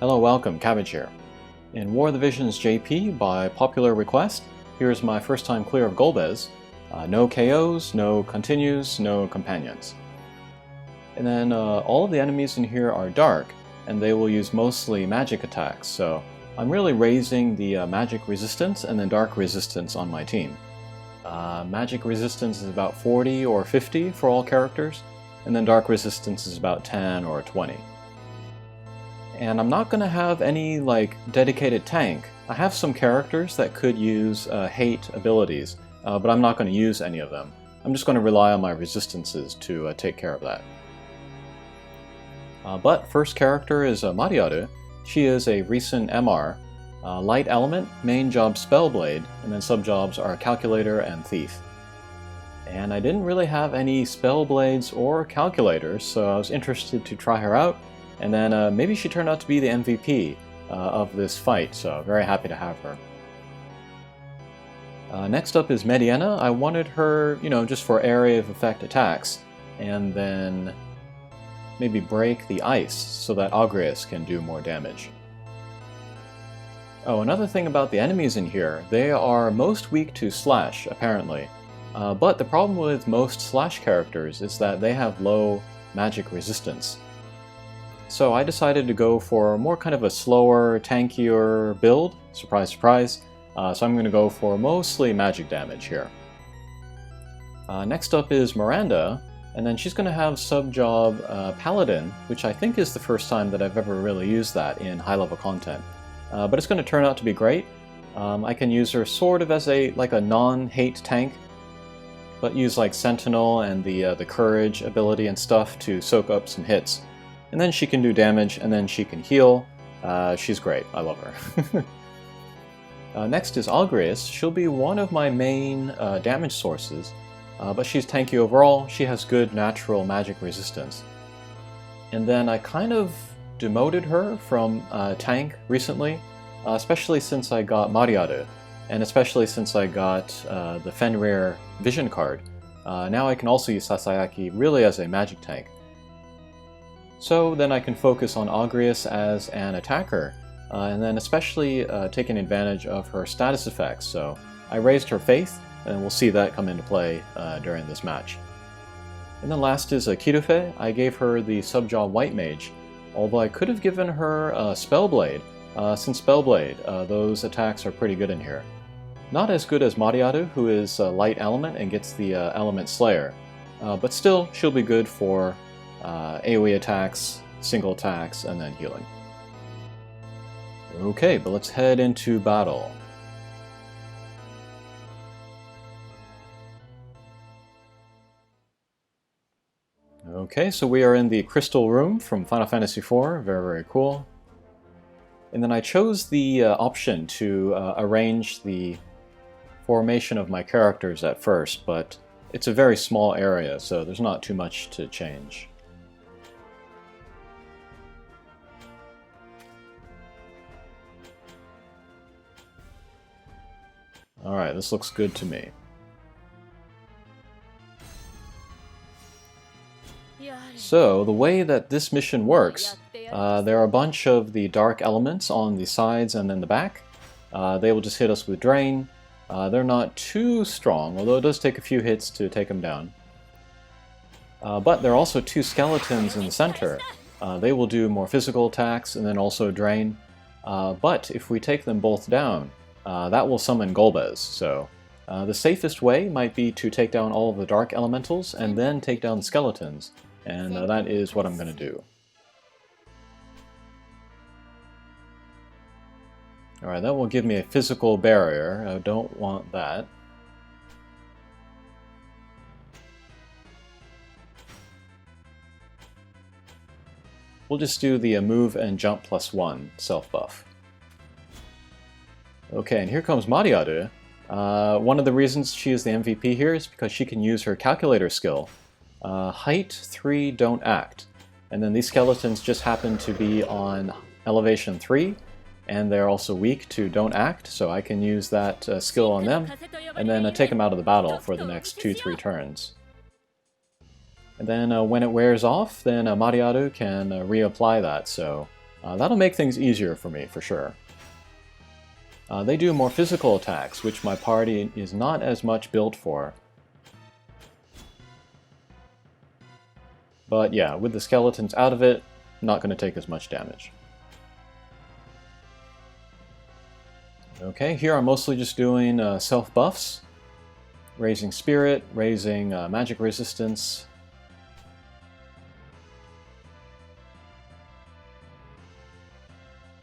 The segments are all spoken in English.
Hello, welcome, Cabbage here. In War of the Visions JP, by popular request, here's my first time clear of Golbez. No KOs, no continues, no companions. And then all of the enemies in here are dark, and they will use mostly magic attacks, so I'm really raising the magic resistance and then dark resistance on my team. Magic resistance is about 40 or 50 for all characters, and then dark resistance is about 10 or 20. And I'm not going to have any dedicated tank. I have some characters that could use hate abilities, but I'm not going to use any of them. I'm just going to rely on my resistances to take care of that. But first character is Mariaru. She is a recent MR. Light element, main job Spellblade, and then sub-jobs are Calculator and Thief. And I didn't really have any Spellblades or Calculators, so I was interested to try her out, and then maybe she turned out to be the MVP of this fight, so very happy to have her. Next up is Mediana. I wanted her, just for area of effect attacks, and then maybe break the ice so that Agrias can do more damage. Oh, another thing about the enemies in here, they are most weak to slash, apparently. But the problem with most slash characters is that they have low magic resistance. So I decided to go for more kind of a slower, tankier build, surprise surprise, so I'm going to go for mostly magic damage here. Next up is Miranda, and then she's going to have sub-job Paladin, which I think is the first time that I've ever really used that in high-level content. But it's going to turn out to be great. I can use her sort of as a non-hate tank, but use Sentinel and the Courage ability and stuff to soak up some hits. And then she can do damage, and then she can heal. She's great. I love her. Next is Agrias. She'll be one of my main damage sources, but she's tanky overall. She has good natural magic resistance. And then I kind of demoted her from tank recently, especially since I got Mariaru, and especially since I got the Fenrir Vision card. Now I can also use Sasayaki really as a magic tank. So then I can focus on Agrias as an attacker, and then especially taking advantage of her status effects. So I raised her faith, and we'll see that come into play during this match. And then last is Kirufe. I gave her the sub-jaw White Mage, although I could have given her Spellblade, since Spellblade, those attacks are pretty good in here. Not as good as Mariaru, who is light element and gets the element Slayer, but still she'll be good for AoE attacks, single attacks, and then healing. Okay, but let's head into battle. Okay, so we are in the Crystal Room from Final Fantasy IV, very, very cool. And then I chose the option to arrange the formation of my characters at first, but it's a very small area, so there's not too much to change. Alright, this looks good to me. So, the way that this mission works, there are a bunch of the dark elements on the sides and then the back. They will just hit us with Drain. They're not too strong, although it does take a few hits to take them down. But there are also two skeletons in the center. They will do more physical attacks and then also Drain. But if we take them both down, that will summon Golbez. So the safest way might be to take down all of the dark elementals and then take down the skeletons. And that is what I'm going to do. Alright, that will give me a physical barrier. I don't want that. We'll just do the move and jump +1 self-buff. Okay, and here comes Mariaru. One of the reasons she is the MVP here is because she can use her Calculator skill. Height 3, don't act. And then these skeletons just happen to be on elevation 3, and they're also weak to don't act, so I can use that skill on them, and then take them out of the battle for the next 2-3 turns. And then when it wears off, then Mariaru can reapply that, so That'll make things easier for me, for sure. They do more physical attacks, which my party is not as much built for. But yeah, with the skeletons out of it, not going to take as much damage. Okay, here I'm mostly just doing self-buffs. Raising spirit, raising magic resistance.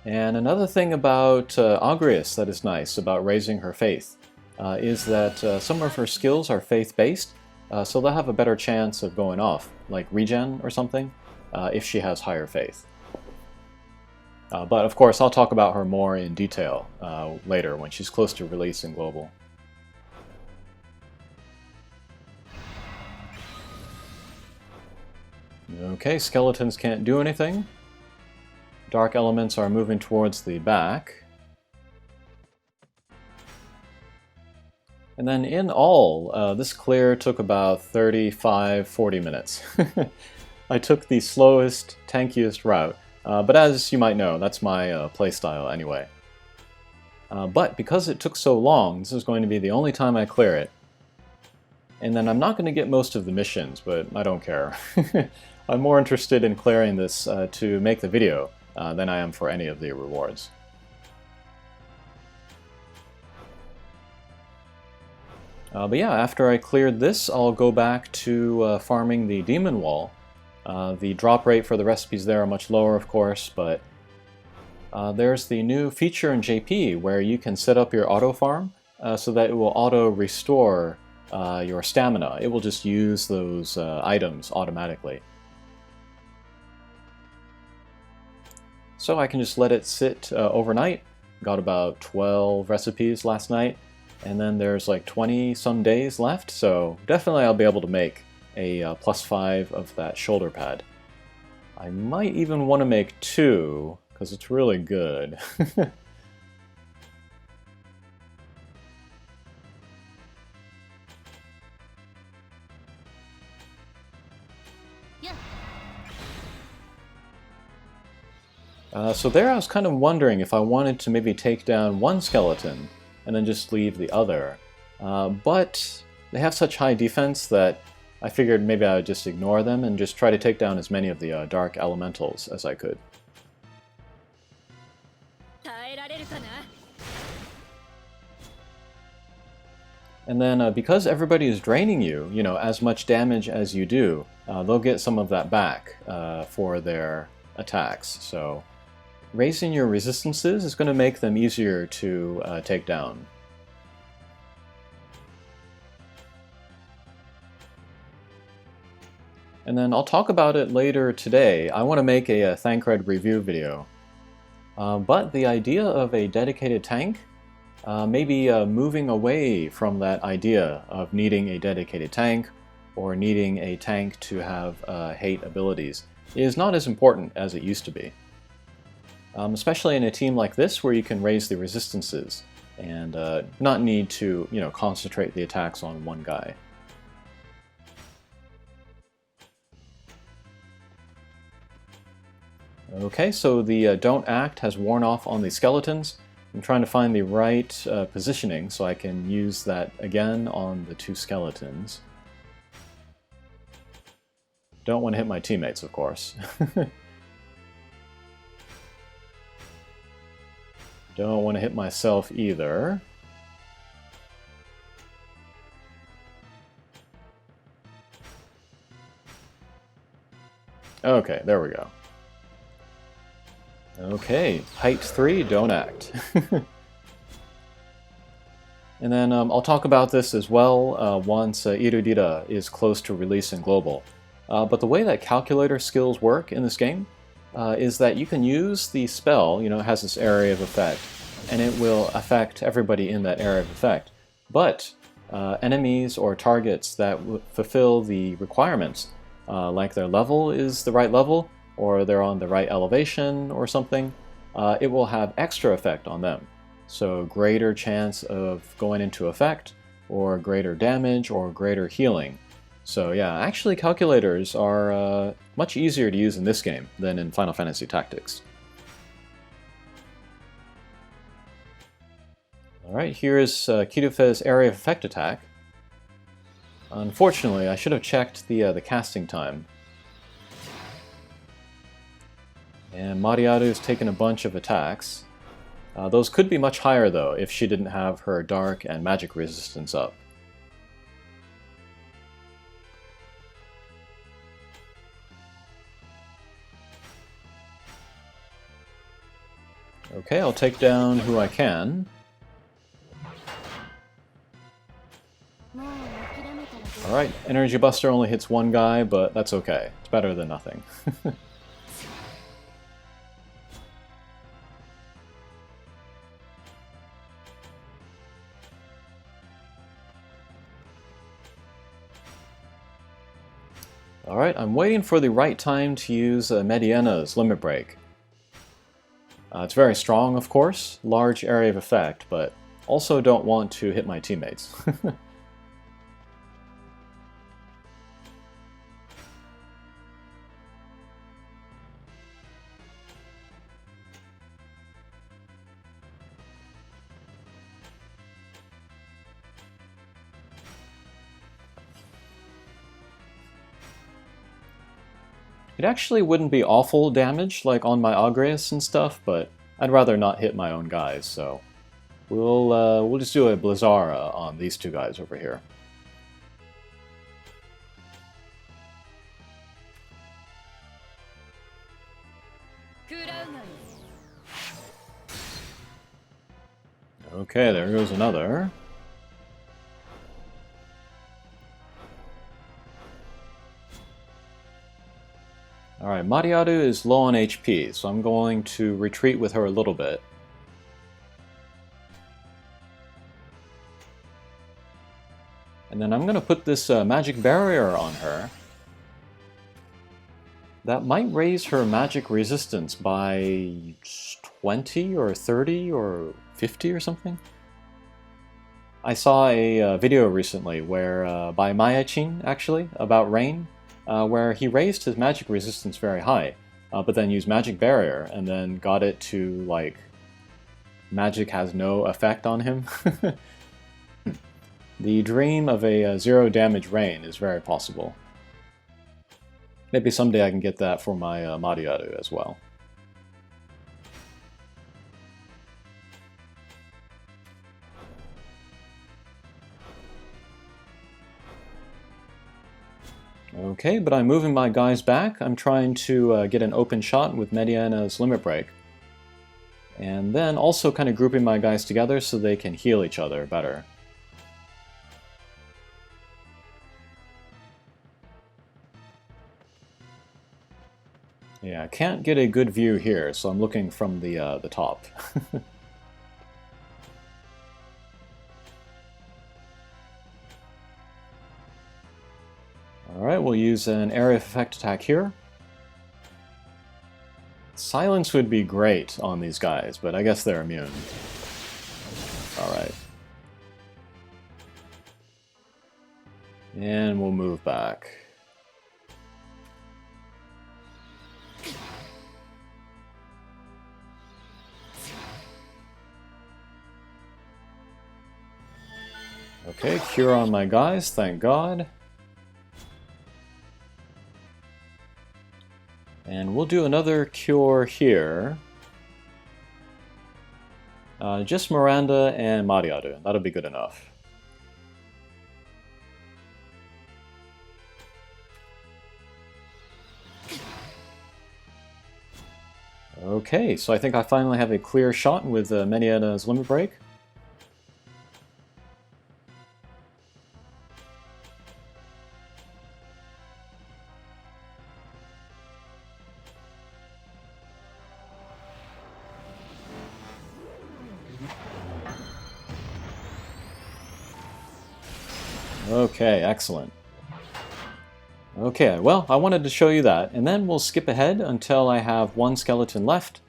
And another thing about Agrias that is nice about raising her faith is that some of her skills are faith-based, so they'll have a better chance of going off, like regen or something, if she has higher faith. But of course, I'll talk about her more in detail later when she's close to releasing Global. Okay, skeletons can't do anything. Dark elements are moving towards the back. And then in all, this clear took about 35-40 minutes. I took the slowest, tankiest route, but as you might know, that's my playstyle anyway. But because it took so long, this is going to be the only time I clear it. And then I'm not going to get most of the missions, but I don't care. I'm more interested in clearing this to make the video than I am for any of the rewards. But yeah, after I cleared this, I'll go back to farming the Demon Wall. The drop rate for the recipes there are much lower, of course, but there's the new feature in JP where you can set up your auto farm so that it will auto restore your stamina. It will just use those items automatically. So I can just let it sit overnight. Got about 12 recipes last night, and then there's like 20 some days left, so definitely I'll be able to make a +5 of that shoulder pad. I might even want to make 2, because it's really good. So there I was kind of wondering if I wanted to maybe take down one skeleton and then just leave the other. But they have such high defense that I figured maybe I would just ignore them and just try to take down as many of the dark elementals as I could. And then because everybody is draining you, as much damage as you do, they'll get some of that back for their attacks. So raising your resistances is going to make them easier to take down. And then I'll talk about it later today. I want to make a Thancred review video. But the idea of a dedicated tank, maybe moving away from that idea of needing a dedicated tank or needing a tank to have hate abilities, is not as important as it used to be. Especially in a team like this where you can raise the resistances and not need to, concentrate the attacks on one guy. Okay, so the Don't Act has worn off on the skeletons. I'm trying to find the right positioning so I can use that again on the 2 skeletons. Don't want to hit my teammates, of course. Don't want to hit myself either. Okay, there we go. Okay, height 3, Don't Act. And then I'll talk about this as well once Irudita is close to releasing Global. But the way that calculator skills work in this game is that you can use the spell, it has this area of effect, and it will affect everybody in that area of effect. But enemies or targets that fulfill the requirements, like their level is the right level, or they're on the right elevation or something, it will have extra effect on them. So greater chance of going into effect, or greater damage, or greater healing. So yeah, actually calculators are much easier to use in this game than in Final Fantasy Tactics. Alright, here is Kidufe's area of effect attack. Unfortunately, I should have checked the casting time. And Mariaru's taken a bunch of attacks. Those could be much higher, though, if she didn't have her dark and magic resistance up. Okay, I'll take down who I can. Alright, Energy Buster only hits one guy, but that's okay. It's better than nothing. Alright, I'm waiting for the right time to use Mediena's Limit Break. It's very strong, of course, large area of effect, but also don't want to hit my teammates. It actually wouldn't be awful damage like on my Agreus and stuff, but I'd rather not hit my own guys, so we'll just do a Blizzara on these two guys over here. Okay, there goes another. Alright, Mariaru is low on HP, so I'm going to retreat with her a little bit. And then I'm going to put this magic barrier on her. That might raise her magic resistance by 20 or 30 or 50 or something. I saw a video recently where by Mayachin, actually, about rain. Where he raised his magic resistance very high, but then used magic barrier, and then got it to, like, magic has no effect on him. The dream of a zero damage rain is very possible. Maybe someday I can get that for my Mariaru as well. Okay, but I'm moving my guys back. I'm trying to get an open shot with Mediena's Limit Break. And then also kind of grouping my guys together so they can heal each other better. Yeah, I can't get a good view here, so I'm looking from the top. Alright, we'll use an area of effect attack here. Silence would be great on these guys, but I guess they're immune. Alright. And we'll move back. Okay, cure on my guys, thank God. And we'll do another cure here. Just Miranda and Mariaru. That'll be good enough. Okay, so I think I finally have a clear shot with Mediena's Limit Break. Okay, excellent. Okay, well, I wanted to show you that, and then we'll skip ahead until I have one skeleton left.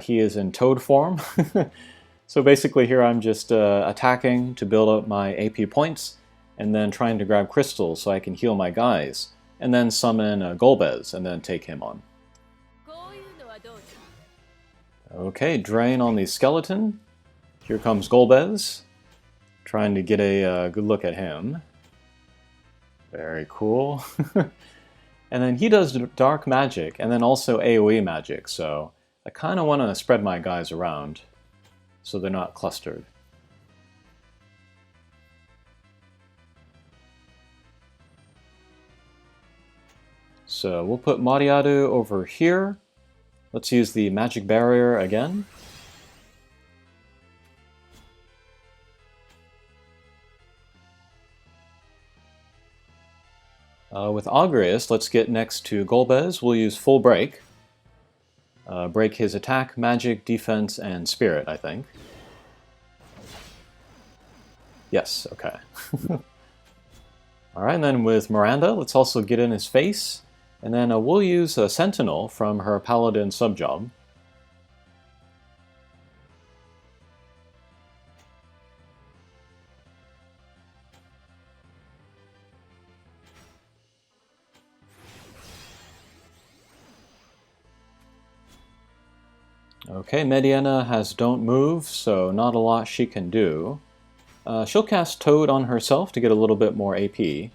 He is in toad form. So basically here I'm just attacking to build up my AP points, and then trying to grab crystals so I can heal my guys, and then summon Golbez, and then take him on. Okay, drain on the skeleton. Here comes Golbez, trying to get a good look at him. Very cool. And then he does dark magic and then also AoE magic, so I kind of want to spread my guys around so they're not clustered. So we'll put Mariadu over here. Let's use the magic barrier again. With Agrius, let's get next to Golbez. We'll use full break. Break his attack, magic, defense, and spirit, I think. Yes, okay. Alright, and then with Miranda, let's also get in his face. And then we'll use a Sentinel from her Paladin subjob. Okay, Mediana has Don't Move, so not a lot she can do. She'll cast Toad on herself to get a little bit more AP.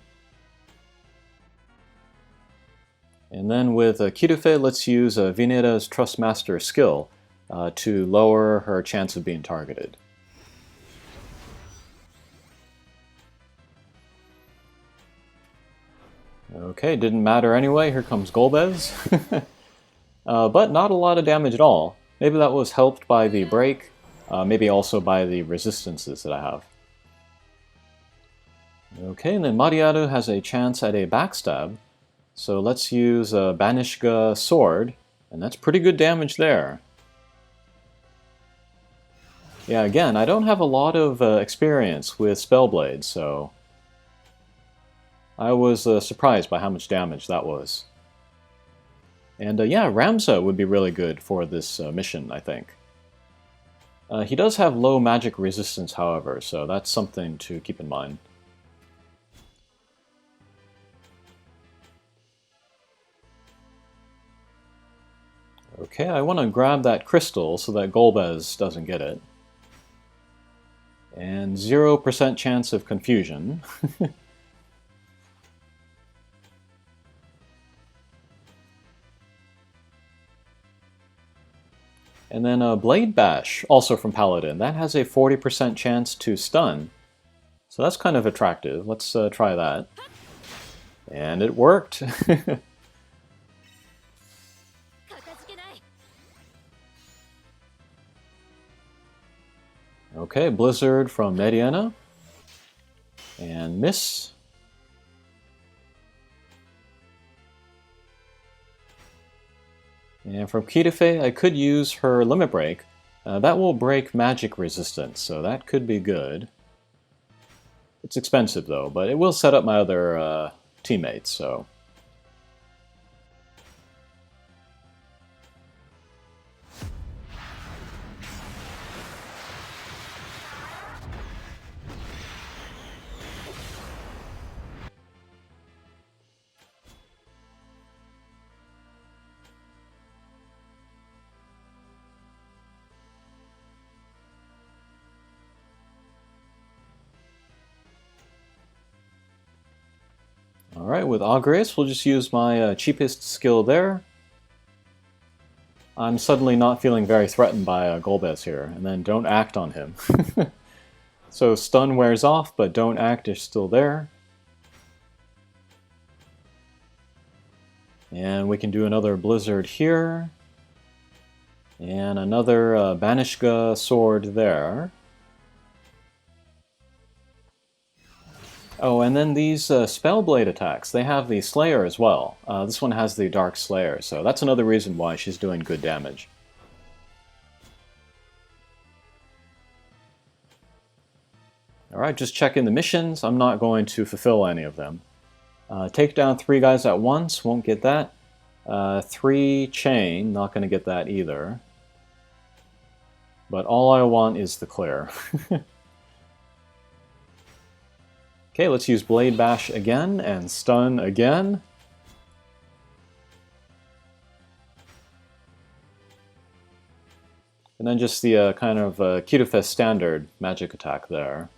And then with Kitufe, let's use Vineta's Trustmaster skill to lower her chance of being targeted. Okay, didn't matter anyway, here comes Golbez. But not a lot of damage at all. Maybe that was helped by the break, maybe also by the resistances that I have. Okay, and then Mariadu has a chance at a backstab. So let's use a Banishga sword, and that's pretty good damage there. Yeah, again, I don't have a lot of experience with Spellblade, so I was surprised by how much damage that was. And yeah, Ramza would be really good for this mission, I think. He does have low magic resistance, however, so that's something to keep in mind. Okay, I want to grab that crystal so that Golbez doesn't get it. And 0% chance of confusion. And then Blade Bash, also from Paladin. That has a 40% chance to stun. So that's kind of attractive. Let's try that. And it worked. Okay, Blizzard from Mediana. And miss. And from Kitufe, I could use her Limit Break. That will break magic resistance, so that could be good. It's expensive though, but it will set up my other teammates, so... Alright, with Agrius, we'll just use my cheapest skill there. I'm suddenly not feeling very threatened by Golbez here, and then don't act on him. So stun wears off, but don't act is still there. And we can do another Blizzard here. And another Banishga sword there. Oh, and then these Spellblade attacks, they have the Slayer as well. This one has the Dark Slayer, so that's another reason why she's doing good damage. Alright, just checking the missions. I'm not going to fulfill any of them. Take down 3 guys at once, won't get that. 3 chain, not going to get that either. But all I want is the clear. Okay, let's use Blade Bash again and stun again. And then just the kind of Kitufest standard magic attack there.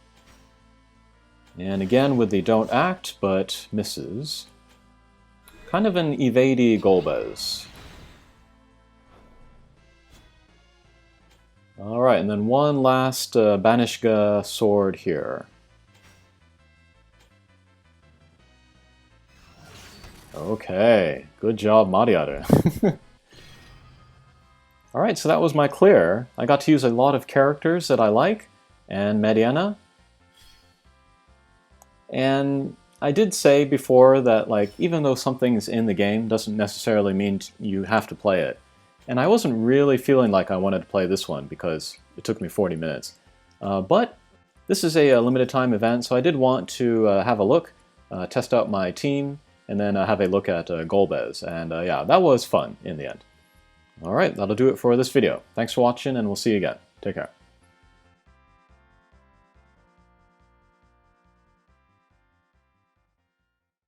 And again with the don't act, but misses. Kind of an evadey Golbez. Alright, and then one last Banishga sword here. Okay, good job, Mariaru. Alright, so that was my clear. I got to use a lot of characters that I like, and Mediana. And I did say before that, like, even though something's in the game doesn't necessarily mean you have to play it. And I wasn't really feeling like I wanted to play this one because it took me 40 minutes. But this is a limited time event, so I did want to have a look, test out my team, and then have a look at Golbez. And yeah, that was fun in the end. Alright, that'll do it for this video. Thanks for watching, and we'll see you again. Take care.